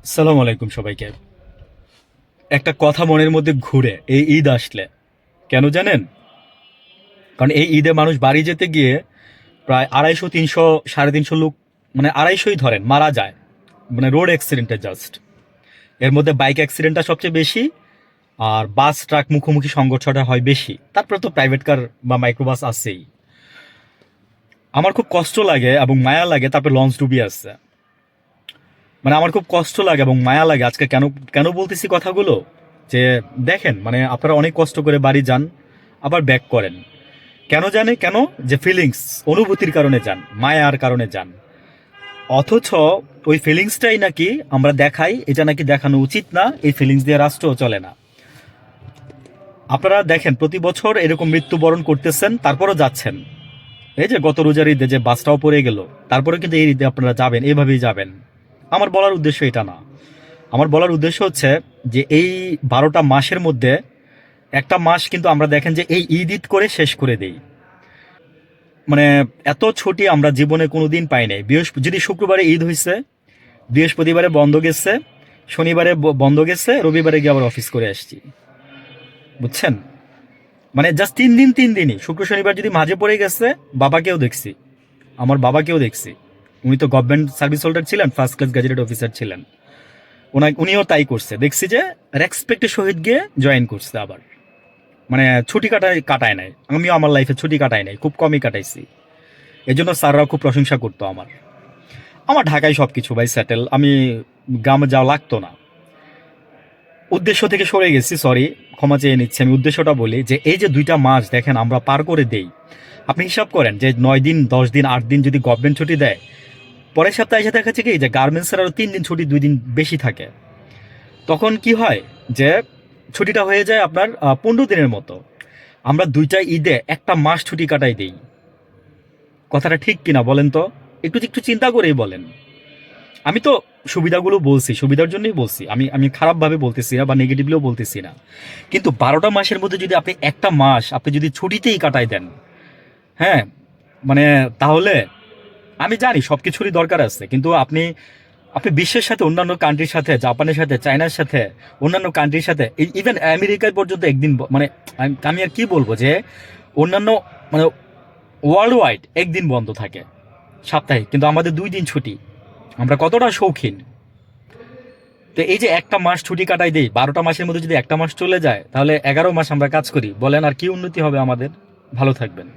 সালাম আলাইকুম সবাইকে। একটা কথা মনের মধ্যে ঘুরে এই ঈদ আসলে, কেন জানেন? কারণ এই ঈদে মানুষ বাড়ি যেতে গিয়ে প্রায় 250, 300, 350 লোক, মানে 250ই ধরেন, মারা যায়। মানে রোড অ্যাক্সিডেন্টে জাস্ট। এর মধ্যে বাইক অ্যাক্সিডেন্টটা সবচেয়ে বেশি, আর বাস ট্রাক মুখোমুখি সংঘর্ষটা হয় বেশি, তারপরে তো প্রাইভেট কার বা মাইক্রোবাস আছেই। আমার খুব কষ্ট লাগে এবং মায়া লাগে, তারপরে লঞ্চ ডুবি আছে। মানে আমার খুব কষ্ট লাগে এবং মায়া লাগে। আজকে কেন কেন বলতেছি কথাগুলো, যে দেখেন, মানে আপনারা অনেক কষ্ট করে বাড়ি যান, আবার ব্যাক করেন। কেন জানে কেন? যে ফিলিংস, অনুভূতির কারণে যান, মায়ার কারণে যান। অথচ ওই ফিলিংসটাই নাকি আমরা দেখাই, এটা নাকি দেখানো উচিত না। এই ফিলিংস দিয়ে রাষ্ট্রও চলে না। আপনারা দেখেন প্রতি বছর এরকম মৃত্যুবরণ করতেছেন, তারপরও যাচ্ছেন। এই যে গত রোজার ঈদে যে বাসটাও পড়ে গেল, তারপরে কিন্তু এই ঈদে আপনারা যাবেন, এইভাবেই যাবেন। আমার বলার উদ্দেশ্য এটা না। আমার বলার উদ্দেশ্য হচ্ছে যে এই 12টা মাসের মধ্যে একটা মাস কিন্তু আমরা দেখেন যে এই ঈদ ঈদ করে শেষ করে দেই। মানে এত ছুটি আমরা জীবনে কোনোদিন পাই নাই। যদি শুক্রবারে ঈদ হয়েছে, বৃহস্পতিবারে বন্ধ গেছে, শনিবারে বন্ধ গেছে, রবিবারে গিয়ে আবার অফিস করে আসছি। বুঝছেন? মানে জাস্ট 3 দিন, 3 দিনই। শুক্র শনিবার যদি মাঝে পড়ে গেছে, বাবাকেও দেখছি, আমার বাবাকেও দেখছি। উনি তো গভর্নমেন্ট সার্ভিস হোল্ডার ছিলেন, ফার্স্ট ক্লাস গ্যাজেটেড অফিসার ছিলেন। উনিও তাই করছে, দেখছি যে রেসপেক্টের সহিত গিয়ে জয়েন করছে আবার। মানে ছুটি কাটায় নাই। আমিও আমার লাইফে ছুটি কাটাই নাই, খুব কমই কাটাইছি। এই জন্য স্যাররাও খুব প্রশংসা করতো আমার। আমার ঢাকায় সব কিছু ভাই সেটেল, আমি গ্রামে যাওয়া লাগতো না। উদ্দেশ্য থেকে সরে গেছি, সরি, ক্ষমা চেয়ে নিচ্ছি। আমি উদ্দেশ্যটা বলি যে এই যে 2টা মাস দেখেন আমরা পার করে দেই। আপনি হিসাব করেন যে 9 দিন, 10 দিন, 8 দিন যদি গভর্নমেন্ট ছুটি দেয়, পরের সপ্তাহে এসে দেখা যাচ্ছে কি যে গার্মেন্টসের আরও 3 দিন ছুটি, 2 দিন বেশি থাকে। তখন কি হয় যে ছুটিটা হয়ে যায় আপনার 15 দিনের মতো। আমরা 2টা ঈদে একটা মাস ছুটি কাটাই দেই। কথাটা ঠিক কিনা বলেন তো? একটু একটু চিন্তা করেই বলেন। আমি তো সুবিধাগুলো বলছি, সুবিধার জন্যই বলছি। আমি আমি খারাপভাবে বলতেছি না বা নেগেটিভলিও বলতেছি না। কিন্তু 12টা মাসের মধ্যে যদি আপনি একটা মাস আপনি যদি ছুটিতেই কাটাই দেন, হ্যাঁ, মানে তাহলে আমি জানি সব কিছুরই দরকার আছে, কিন্তু আপনি আপনি বিশ্বের সাথে, অন্যান্য কান্ট্রির সাথে, জাপানের সাথে, চায়নার সাথে, অন্যান্য কান্ট্রির সাথে, ইভেন আমেরিকায় পর্যন্ত একদিন মানে আমি আর কি বলবো যে অন্যান্য, মানে ওয়ার্ল্ড ওয়াইড একদিন বন্ধ থাকে সাপ্তাহিক, কিন্তু আমাদের 2 দিন ছুটি। আমরা কতটা শৌখিন! তো এই যে একটা মাস ছুটি কাটাই দেই, 12টা মাসের মধ্যে যদি একটা মাস চলে যায়, তাহলে 11 মাস আমরা কাজ করি, বলেন আর কি উন্নতি হবে আমাদের? ভালো থাকবেন।